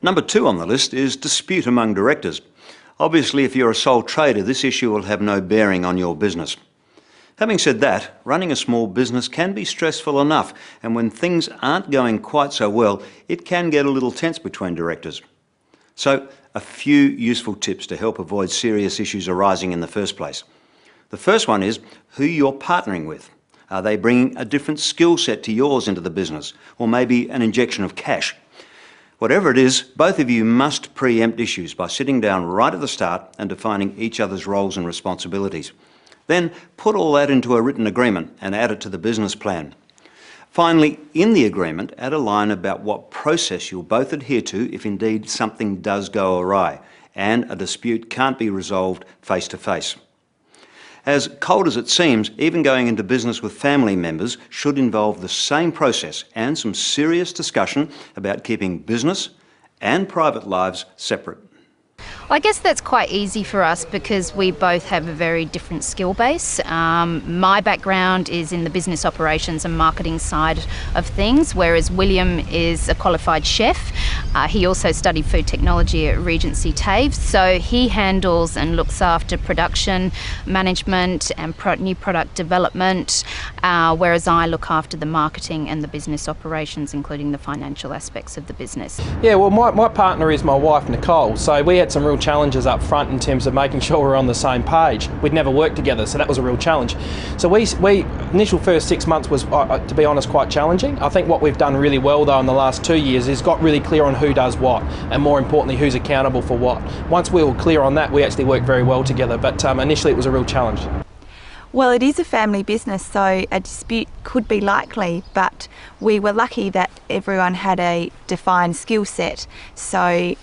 Number 2 on the list is dispute among directors. Obviously, if you're a sole trader, this issue will have no bearing on your business. Having said that, running a small business can be stressful enough, and when things aren't going quite so well, it can get a little tense between directors. So, a few useful tips to help avoid serious issues arising in the first place. The first one is who you're partnering with. Are they bringing a different skill set to yours into the business, or maybe an injection of cash? Whatever it is, both of you must preempt issues by sitting down right at the start and defining each other's roles and responsibilities. Then put all that into a written agreement and add it to the business plan. Finally, in the agreement, add a line about what process you'll both adhere to if indeed something does go awry and a dispute can't be resolved face to face. As cold as it seems, even going into business with family members should involve the same process and some serious discussion about keeping business and private lives separate. I guess that's quite easy for us because we both have a very different skill base. My background is in the business operations and marketing side of things, whereas William is a qualified chef. He also studied food technology at Regency TAFE, so he handles and looks after production, management and new product development, whereas I look after the marketing and the business operations, including the financial aspects of the business. Yeah, well, my partner is my wife, Nicole, so we had some real challenges up front in terms of making sure we're on the same page. We'd never worked together, so that was a real challenge. So we initial first 6 months was, to be honest, quite challenging. I think what we've done really well though in the last 2 years is got really clear on who does what, and more importantly, who's accountable for what. Once we were clear on that, we actually worked very well together, but initially it was a real challenge. Well, it is a family business, so a dispute could be likely, but we were lucky that everyone had a defined skill set. So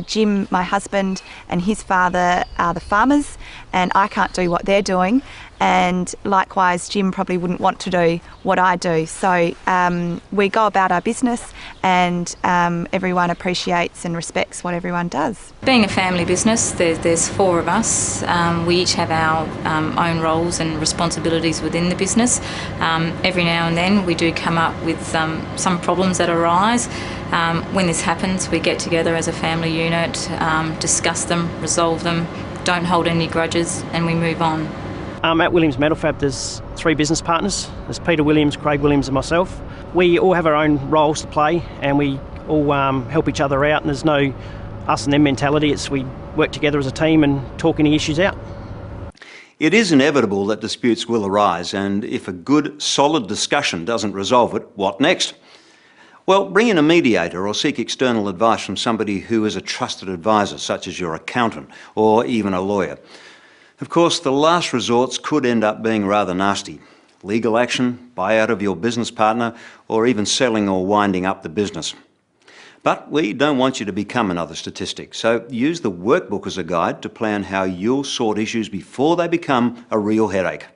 Jim, my husband, and his father are the farmers, and I can't do what they're doing, and likewise Jim probably wouldn't want to do what I do. So we go about our business, and everyone appreciates and respects what everyone does. Being a family business, there's 4 of us. We each have our own roles and responsibilities within the business. Every now and then we do come up with some problems that arise. When this happens, we get together as a family unit, discuss them, resolve them, don't hold any grudges, and we move on. At Williams Metalfab there's 3 business partners. There's Peter Williams, Craig Williams and myself. We all have our own roles to play, and we all help each other out, and there's no us and them mentality. It's we work together as a team and talk any issues out. It is inevitable that disputes will arise, and if a good, solid discussion doesn't resolve it, what next? Well, bring in a mediator or seek external advice from somebody who is a trusted advisor, such as your accountant or even a lawyer. Of course, the last resorts could end up being rather nasty. Legal action, buyout of your business partner, or even selling or winding up the business. But we don't want you to become another statistic, so use the workbook as a guide to plan how you'll sort issues before they become a real headache.